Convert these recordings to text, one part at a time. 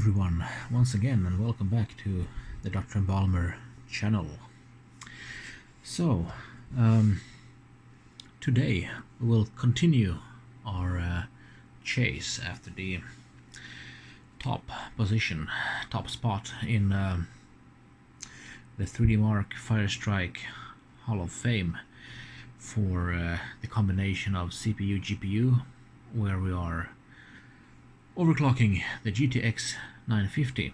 everyone, once again, and welcome back to the Dr. Balmer channel. So, today we will continue our chase after the top position, top spot in the 3DMark Firestrike Hall of Fame for the combination of CPU GPU, where we are overclocking the GTX 950,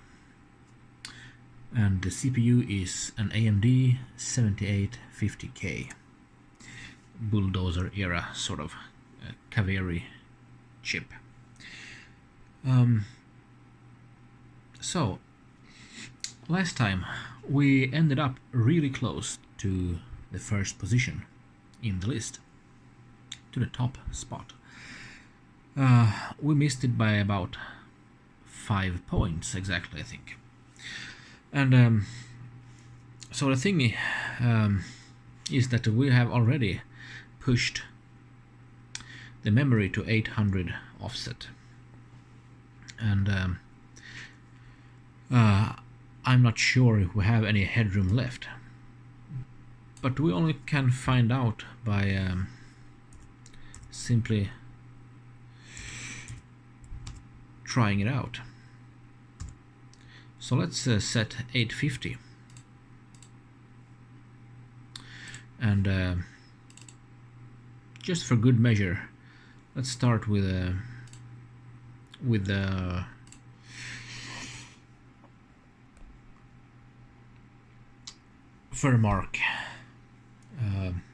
and the CPU is an AMD 7850K bulldozer era sort of cavalry chip. So last time we ended up really close to the first position in the list, to the top spot. We missed it by about 5 points exactly, I think. And so the thing is that we have already pushed the memory to 800 offset, and I'm not sure if we have any headroom left, but we only can find out by simply trying it out. So let's set 850, and just for good measure, let's start with the FireStrike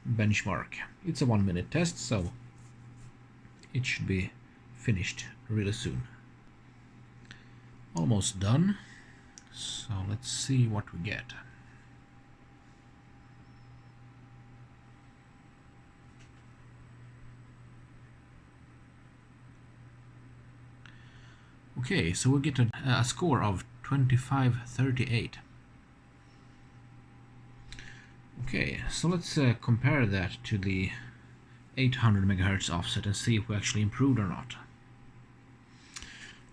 benchmark. It's a 1-minute test, so it should be finished really soon. Almost done, so let's see what we get. Okay, so we get a score of 2538. Okay, so let's compare that to the 800 MHz offset and see if we actually improved or not.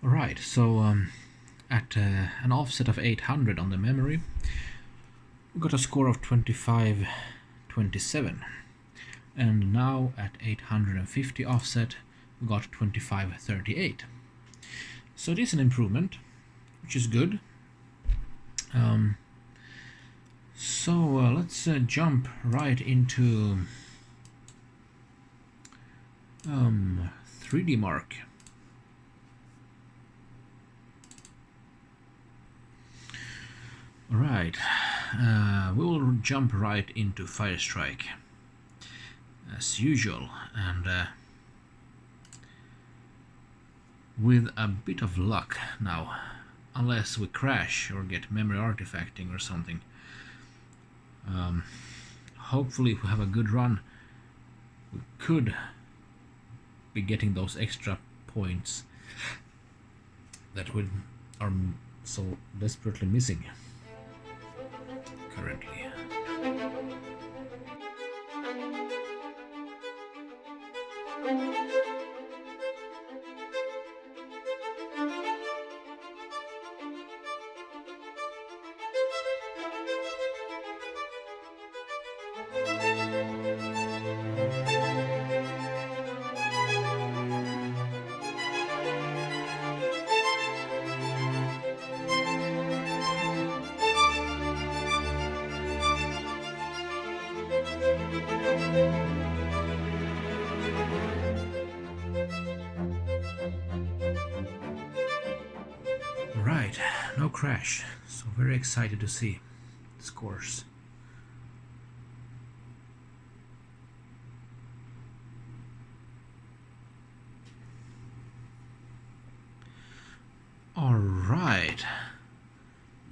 Alright, so at an offset of 800 on the memory, we got a score of 2527, and now at 850 offset we got 2538. So it is an improvement, which is good. So let's jump right into 3DMark. Alright, we will jump right into Firestrike as usual, and with a bit of luck now, unless we crash or get memory artifacting or something. Hopefully if we have a good run, we could be getting those extra points that we are so desperately missing currently. Right, no crash, so very excited to see the scores. Alright,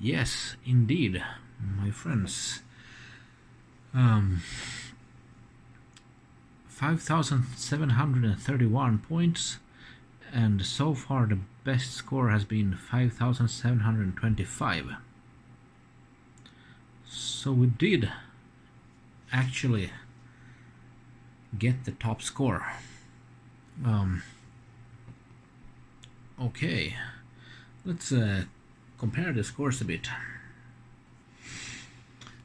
yes, indeed, my friends. 5,731 points, and so far the best score has been 5,725. So we did actually get the top score. Okay, let's compare the scores a bit.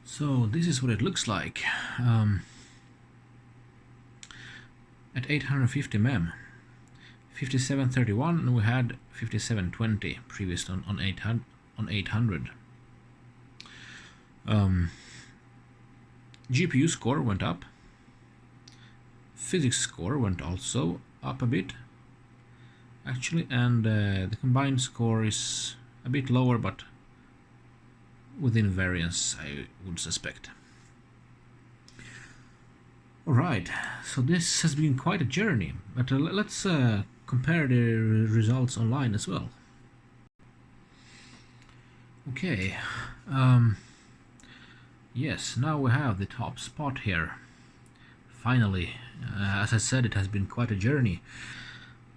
So this is what it looks like. At 850 mem, 5731, and we had 5720 previous on 800. GPU score went up. Physics score went also up a bit, actually, and the combined score is a bit lower, but within variance, I would suspect. Alright, so this has been quite a journey, but let's compare the results online as well. Okay, yes, now we have the top spot here. Finally, as I said, it has been quite a journey,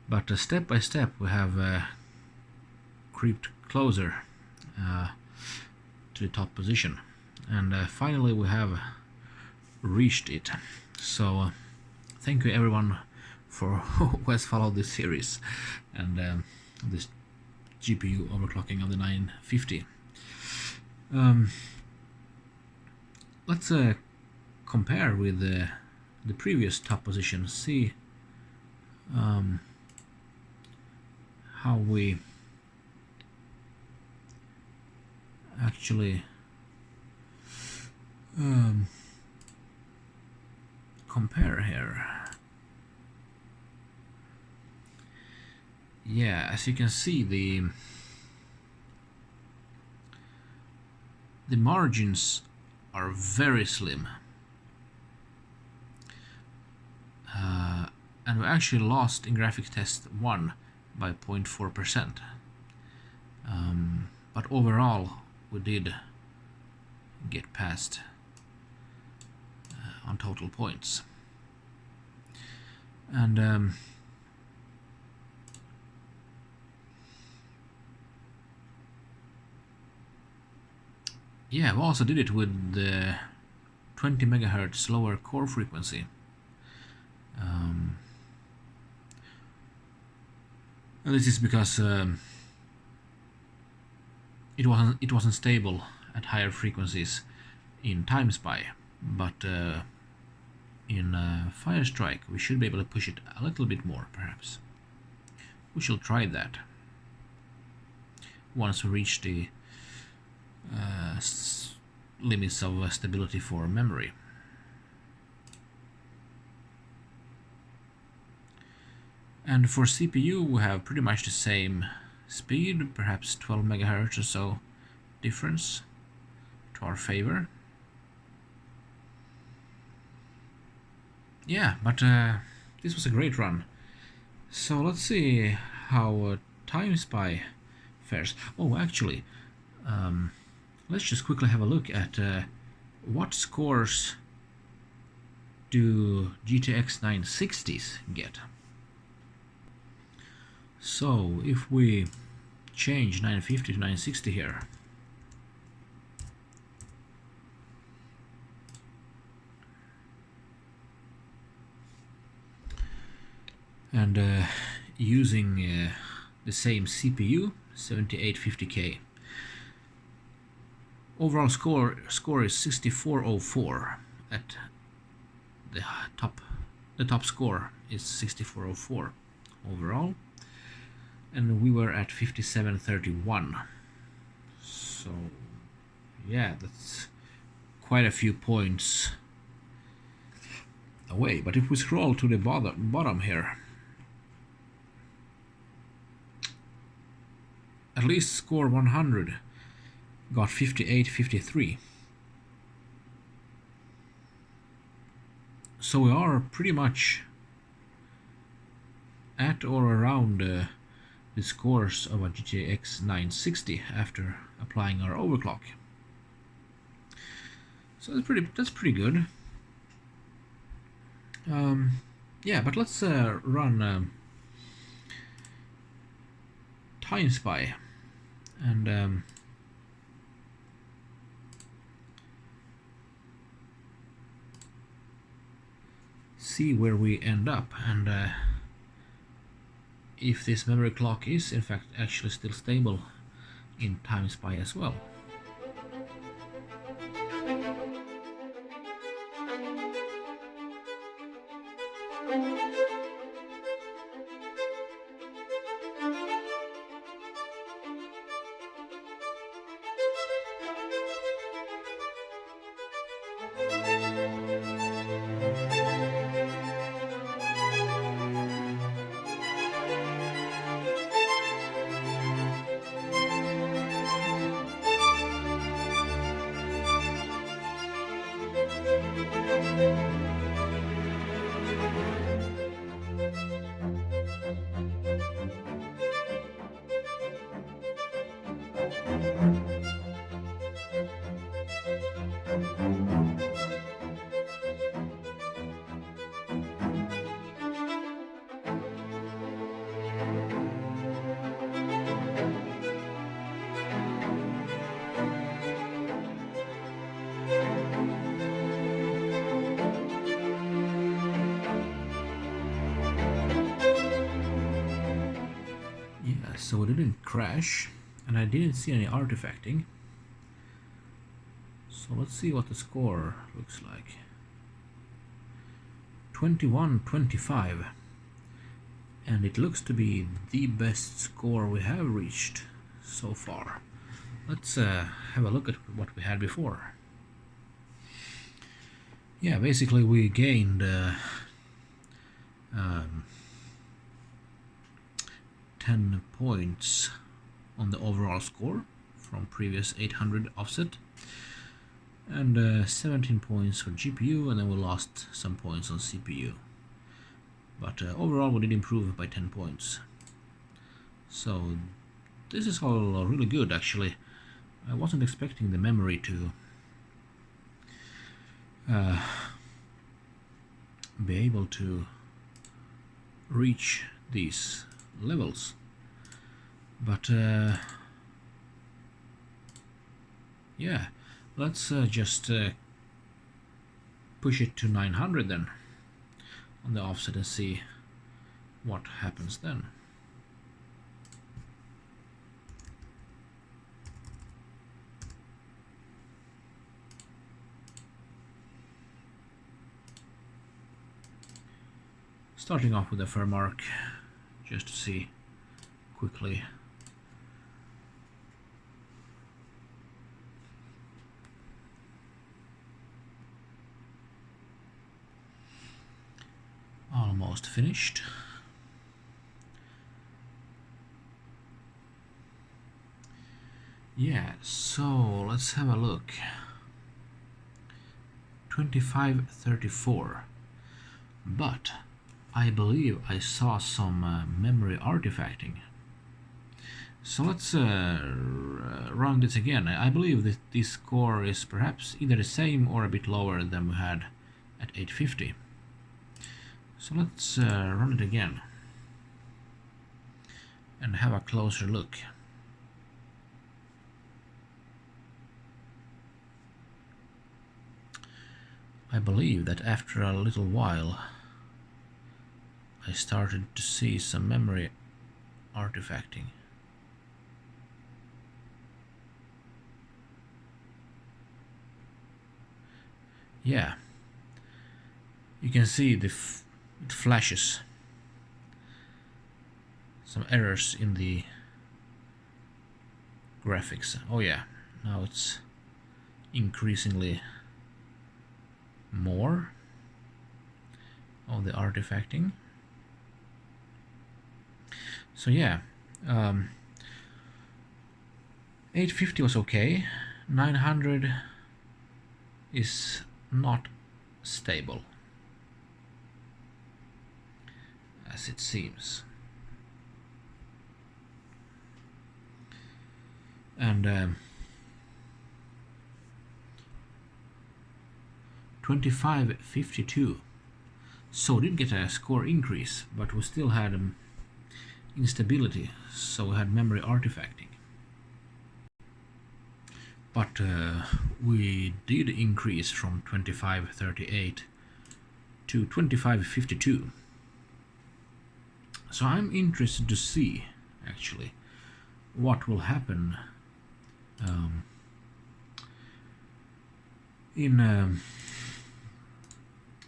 but step by step we have creeped closer to the top position, and finally we have reached it. So thank you everyone for who has followed this series and this GPU overclocking of the 950. Let's compare with the previous top position, see how we actually compare here. Yeah, as you can see, the margins are very slim, and we actually lost in graphics test 1 by 0.4%, but overall we did get past on total points. And yeah, we also did it with the 20 megahertz lower core frequency. And this is because it wasn't stable at higher frequencies in TimeSpy, but in Firestrike we should be able to push it a little bit more, perhaps. We shall try that once we reach the limits of stability for memory. And for CPU we have pretty much the same speed, perhaps 12 megahertz or so difference to our favor. Yeah, but this was a great run. So let's see how TimeSpy fares. Oh, actually, let's just quickly have a look at what scores do GTX 960s get. So if we change 950 to 960 here, and using the same CPU, 7850K, overall score is 6404. At the top score is 6404 overall, and we were at 5731. So yeah, that's quite a few points away. But if we scroll to the bottom here, at least score 100 got 5853. So we are pretty much at or around the scores of a GTX 960 after applying our overclock. So that's pretty good. Yeah, but let's run TimeSpy and see where we end up. And if this memory clock is in fact actually still stable in time spy as well. Yeah, so it didn't crash, and I didn't see any artifacting. So let's see what the score looks like. 21-25, and it looks to be the best score we have reached so far. Let's have a look at what we had before. Yeah, basically we gained 10 points on the overall score from previous 800 offset, and 17 points for GPU, and then we lost some points on CPU. But overall we did improve by 10 points. So this is all really good actually. I wasn't expecting the memory to be able to reach these levels, but yeah, let's just push it to 900 then on the offset and see what happens then. Starting off with a FireStrike, just to see quickly. Almost finished. Yeah, so let's have a look. 2534, but I believe I saw some memory artifacting. So let's run this again. I believe that this score is perhaps either the same or a bit lower than we had at 850. So let's run it again and have a closer look. I believe that after a little while I started to see some memory artifacting. Yeah, you can see it flashes some errors in the graphics. Oh yeah, now it's increasingly more of the artifacting. So yeah, 850 was okay. 900 is not stable, as it seems. And 2552, so we didn't get a score increase, but we still had instability, so we had memory artifacting. But we did increase from 2538 to 2552. So I'm interested to see actually what will happen in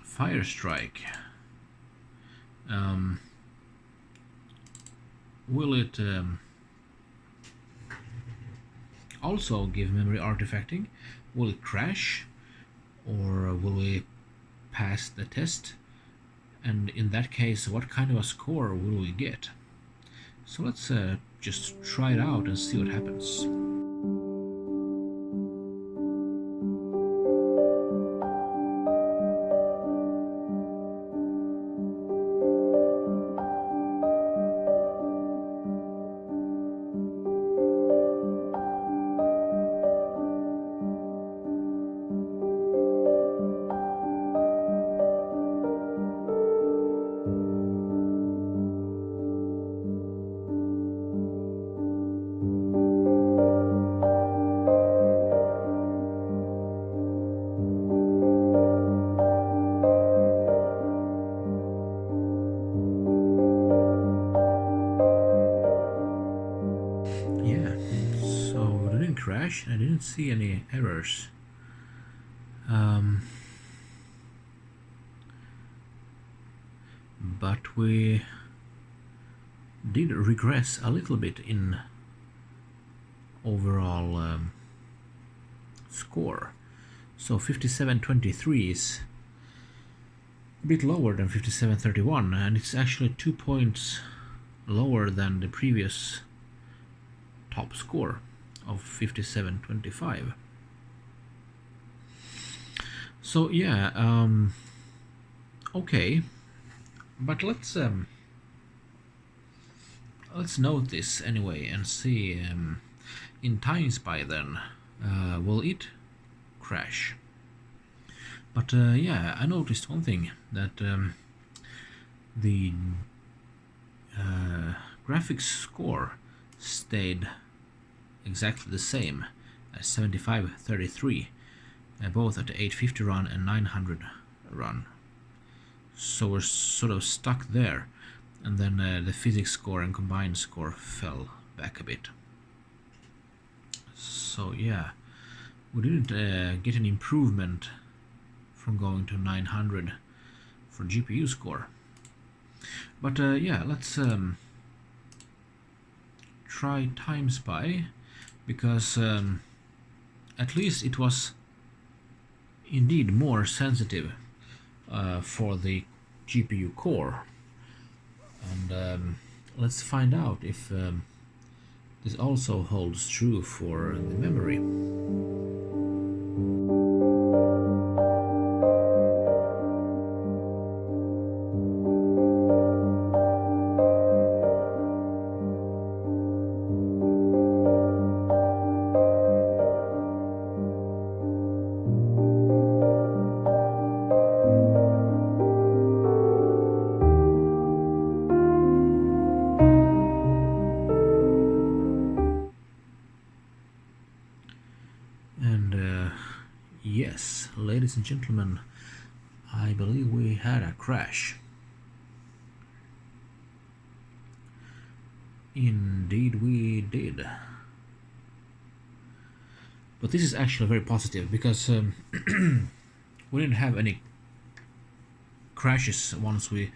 Firestrike. Will it also give memory artifacting? Will it crash, or will we pass the test? And in that case, what kind of a score will we get? So let's just try it out and see what happens. Yeah, so it didn't crash. I didn't see any errors. But we did regress a little bit in overall score. So 5723 is a bit lower than 5731, and it's actually 2 points lower than the previous top score of 5725. So yeah, okay, but let's note this anyway and see in TimeSpy then will it crash. But yeah, I noticed one thing, that the graphics score stayed exactly the same as 7533, both at the 850 run and 900 run. So we're sort of stuck there, and then the physics score and combined score fell back a bit. So yeah, we didn't get an improvement from going to 900 for GPU score. But yeah, let's try TimeSpy, because at least it was indeed more sensitive for the GPU core. And let's find out if this also holds true for the memory. And yes, ladies and gentlemen, I believe we had a crash. Indeed we did. But this is actually very positive, because we didn't have any crashes once we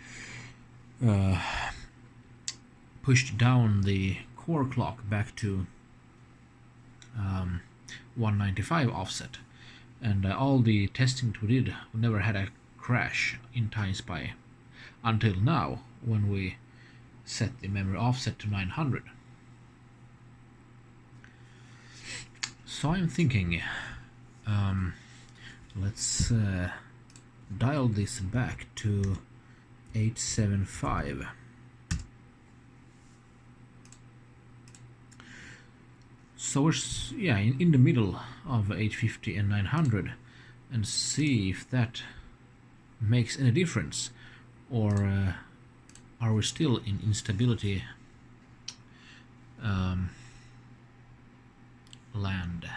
pushed down the core clock back to 195 offset, and all the testing we did, we never had a crash in TimeSpy until now, when we set the memory offset to 900. So I'm thinking, let's dial this back to 875. So we're in the middle of 850 and 900, and see if that makes any difference, or are we still in instability land.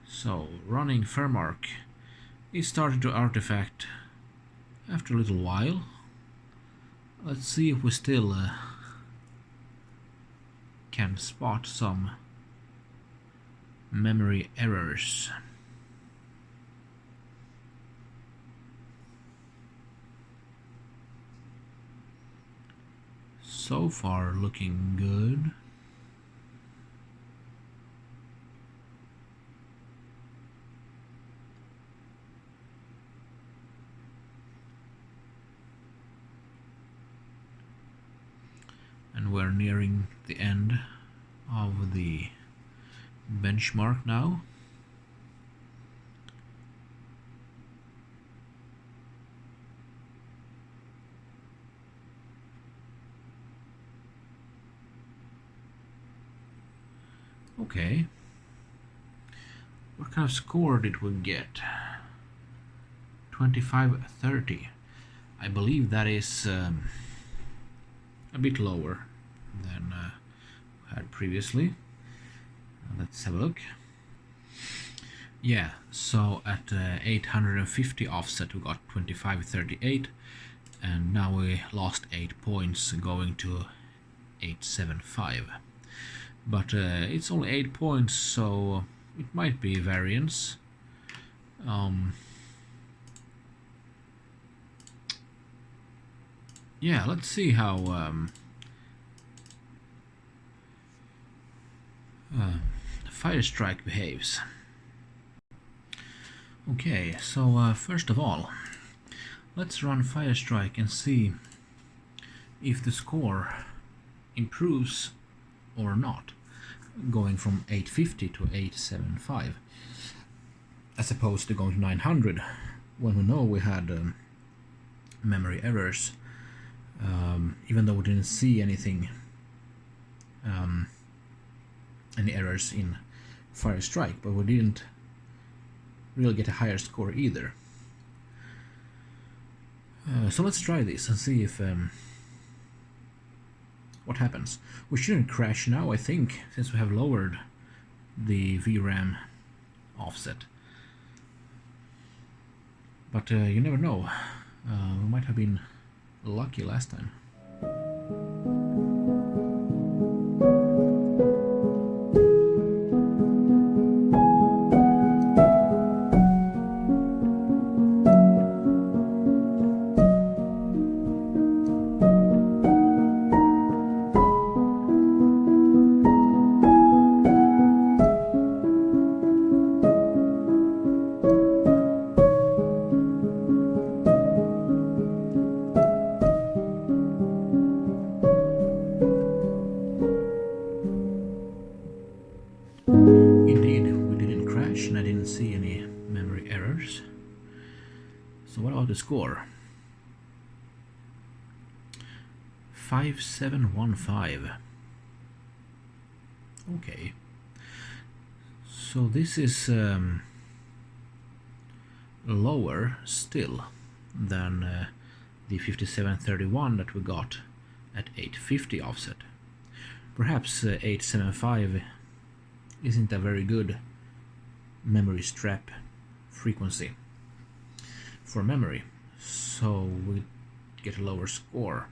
So running FireStrike, it started to artifact after a little while. Let's see if we still can spot some memory errors. So far looking good. And we're nearing the end of the benchmark now. Okay. What kind of score did we get? 2530. I believe that is a bit lower than we had previously. Let's have a look. Yeah, so at 850 offset we got 2538, and now we lost 8 points going to 875. But it's only 8 points, so it might be variance. Yeah, let's see how Firestrike behaves. Okay, so first of all, let's run Firestrike and see if the score improves or not, going from 850 to 875 as opposed to going to 900 when we know we had memory errors, even though we didn't see anything, any errors in Firestrike, but we didn't really get a higher score either. So let's try this and see if what happens. We shouldn't crash now, I think, since we have lowered the VRAM offset. But you never know. We might have been lucky last time. And I didn't see any memory errors. So what about the score? 5715. Okay. So this is lower still than the 5731 that we got at 850 offset. Perhaps 875 isn't a very good memory strap frequency for memory, so we get a lower score.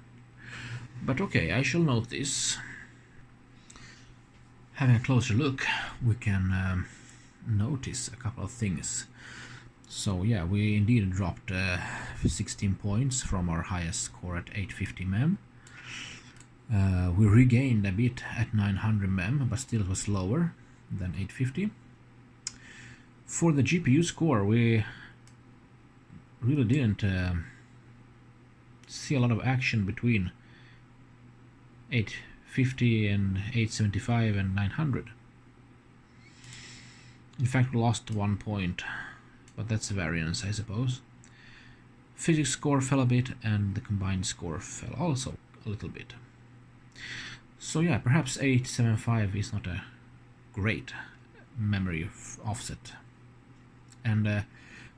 But okay, I shall note this. Having a closer look, we can notice a couple of things. So yeah, we indeed dropped 16 points from our highest score at 850 mem. We regained a bit at 900 mem, but still it was lower than 850. For the GPU score, we really didn't see a lot of action between 850 and 875 and 900. In fact, we lost 1 point, but that's a variance, I suppose. Physics score fell a bit, and the combined score fell also a little bit. So yeah, perhaps 875 is not a great memory offset. And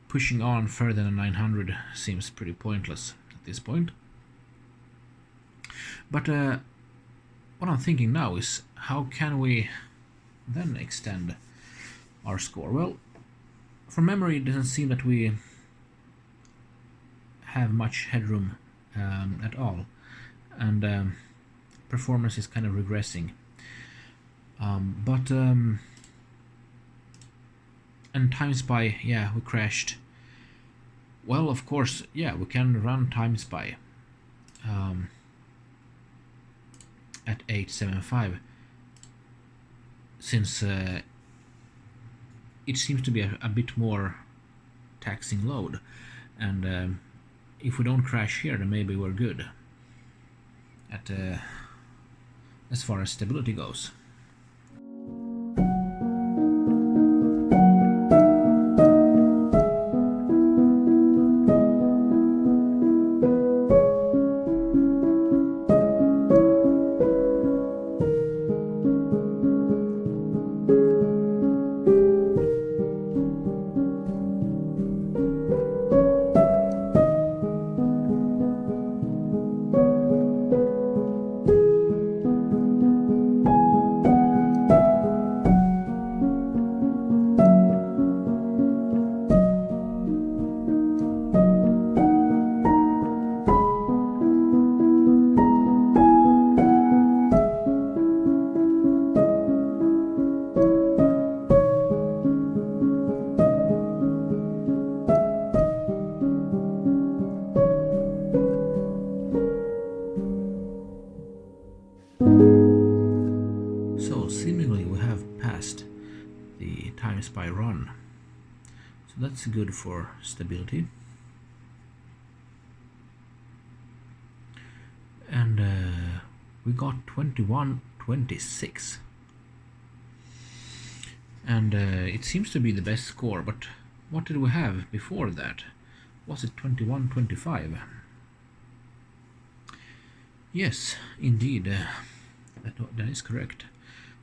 pushing on further than 900 seems pretty pointless at this point. But what I'm thinking now is, how can we then extend our score? Well, for memory it doesn't seem that we have much headroom at all. and performance is kind of regressing. And TimeSpy, yeah, we crashed. Well, of course, yeah, we can run TimeSpy at 875, since it seems to be a bit more taxing load, and if we don't crash here, then maybe we're good at as far as stability goes. So seemingly we have passed the TimeSpy run, so that's good for stability. And we got 2126, and it seems to be the best score, but what did we have before that? Was it 2125? Yes, indeed, that is correct.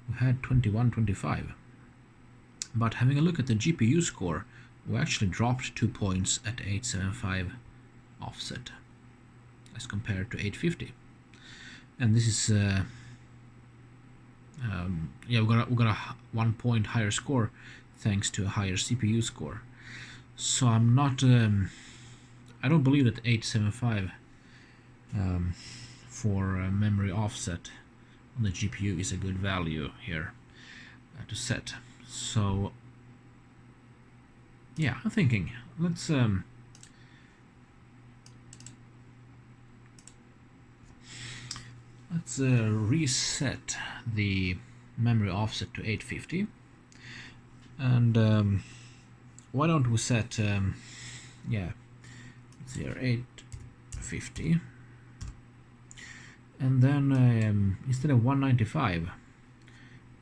We had 2125, but having a look at the GPU score, we actually dropped 2 points at 875 offset as compared to 850, and this is yeah, we got a 1 point higher score thanks to a higher CPU score. So I'm not I don't believe that 875 for memory offset on the GPU is a good value here to set. So yeah, I'm thinking let's reset the memory offset to 850, and why don't we set yeah, let's see here, 850, and then instead of 195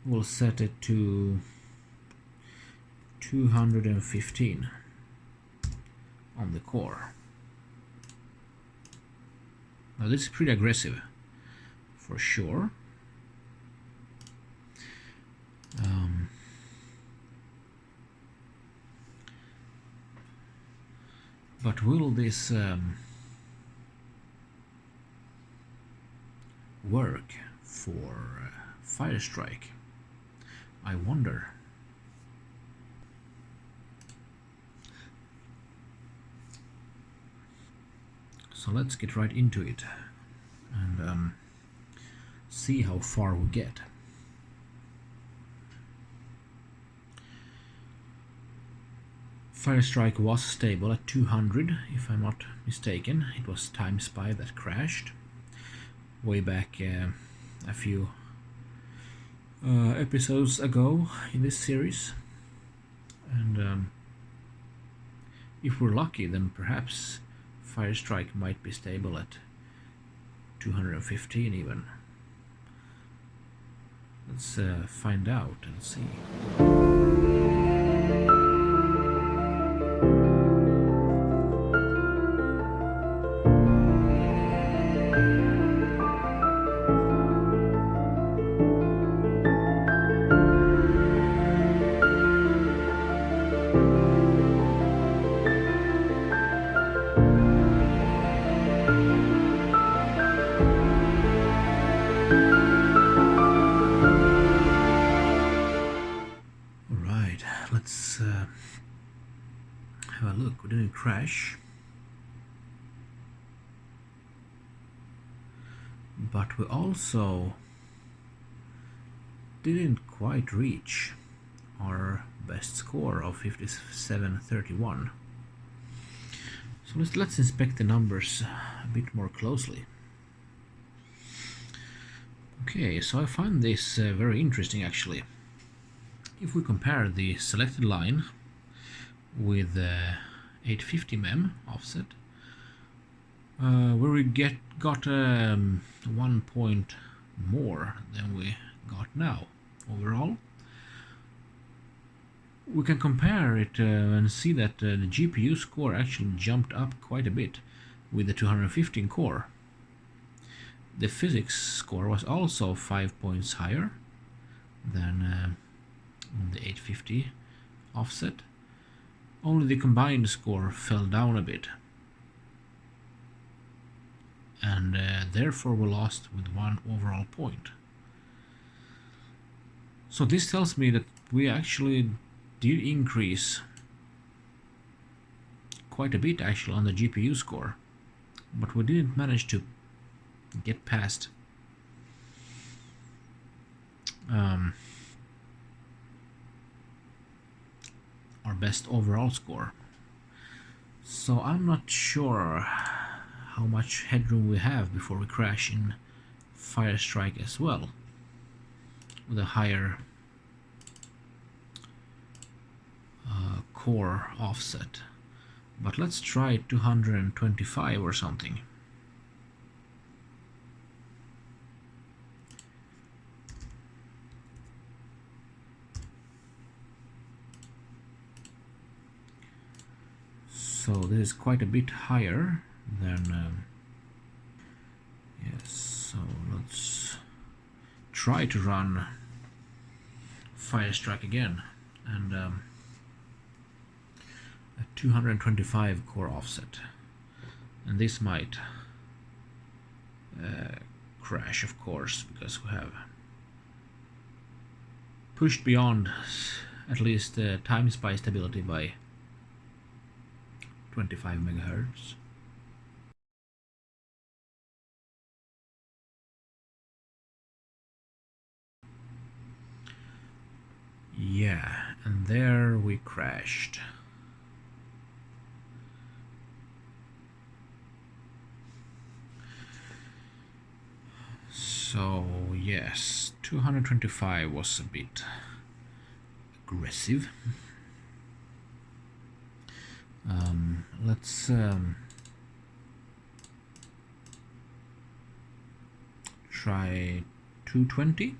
we'll set it to 215 on the core. Now this is pretty aggressive for sure. But will this work for Firestrike? I wonder. So let's get right into it and see how far we get. Firestrike was stable at 200, if I'm not mistaken. It was TimeSpy that crashed way back a few episodes ago in this series, and if we're lucky, then perhaps Firestrike might be stable at 215 even. Let's find out and see. Let's have a look. We didn't crash. but we also didn't quite reach our best score of 5731. So let's inspect the numbers a bit more closely. Okay, so I find this very interesting actually. If we compare the selected line with 850 mem offset, where we got 1 point more than we got now overall. We can compare it and see that the GPU score actually jumped up quite a bit with the 215 core. The physics score was also 5 points higher than on the 850 offset. Only the combined score fell down a bit, and therefore we lost with 1 overall point. So this tells me that we actually did increase quite a bit actually on the GPU score, but we didn't manage to get past our best overall score. So I'm not sure how much headroom we have before we crash in Firestrike as well, with a higher core offset. But let's try 225 or something. So this is quite a bit higher than yes, so let's try to run Firestrike again, and a 225 core offset, and this might crash, of course, because we have pushed beyond at least time spy stability by 25 megahertz. Yeah, and there we crashed. So yes, 225 was a bit aggressive. Let's try 220.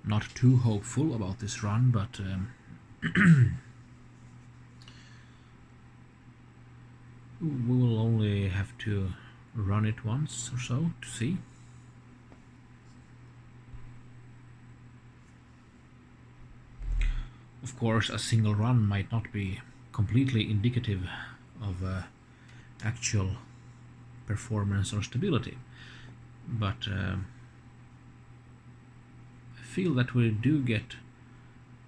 Not too hopeful about this run, but we will only have to run it once or so to see. Of course, a single run might not be completely indicative of actual performance or stability, but I feel that we do get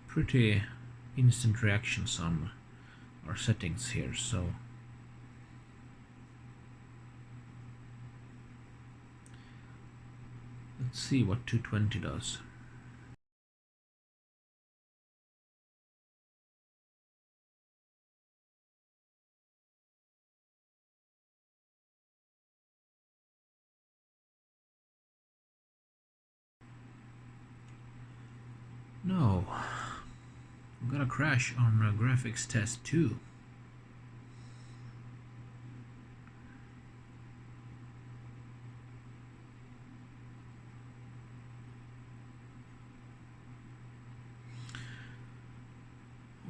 pretty instant reactions on our settings here, so let's see what 220 does. No, I'm gonna crash on graphics test 2.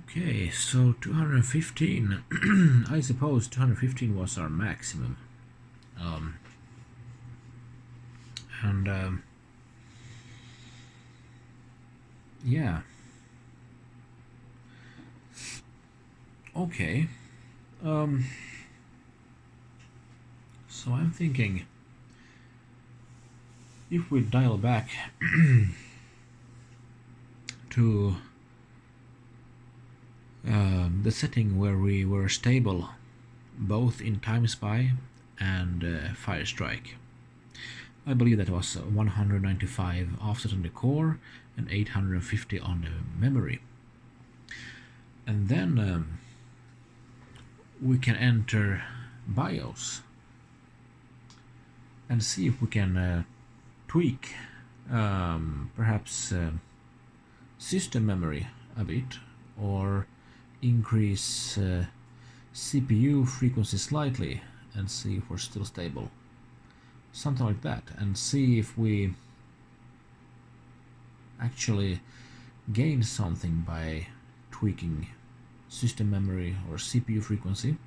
Okay, so 215. I suppose 215 was our maximum. Yeah. Okay. So I'm thinking, if we dial back to the setting where we were stable both in TimeSpy and Firestrike. I believe that was 195 offset on the core and 850 on the memory. And then we can enter BIOS and see if we can tweak perhaps system memory a bit, or increase CPU frequency slightly and see if we're still stable. Something like that, and see if we actually gain something by tweaking system memory or CPU frequency.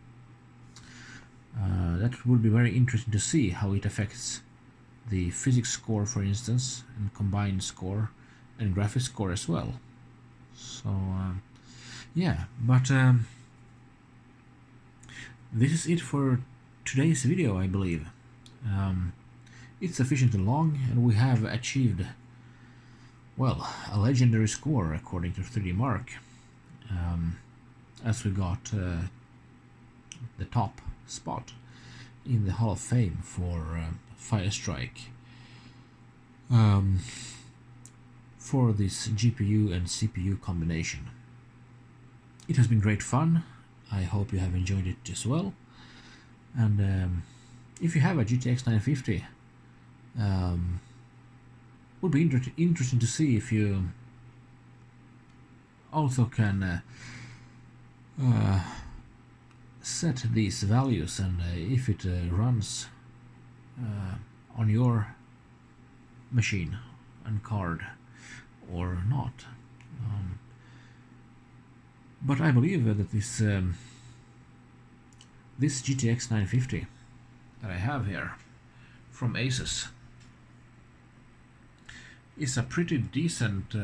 That would be very interesting to see how it affects the physics score, for instance, and combined score and graphics score as well. So yeah, but this is it for today's video, I believe. It's sufficiently long, and we have achieved, well, a legendary score according to 3DMark, as we got the top spot in the Hall of Fame for Firestrike, for this GPU and CPU combination. It has been great fun. I hope you have enjoyed it as well. And if you have a GTX 950, would be interesting to see if you also can set these values, and if it runs on your machine and card or not. But I believe that this GTX 950 that I have here from ASUS is a pretty decent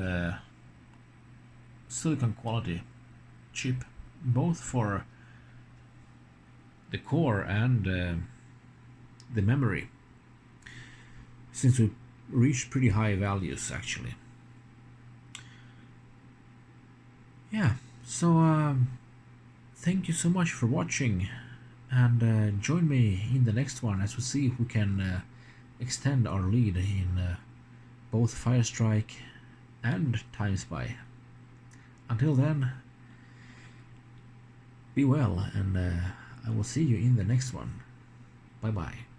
silicon quality chip, both for the core and the memory, since we reached pretty high values actually. Yeah, so thank you so much for watching, and join me in the next one as we see if we can extend our lead in both Firestrike and TimeSpy. Until then, be well, and I will see you in the next one. Bye bye.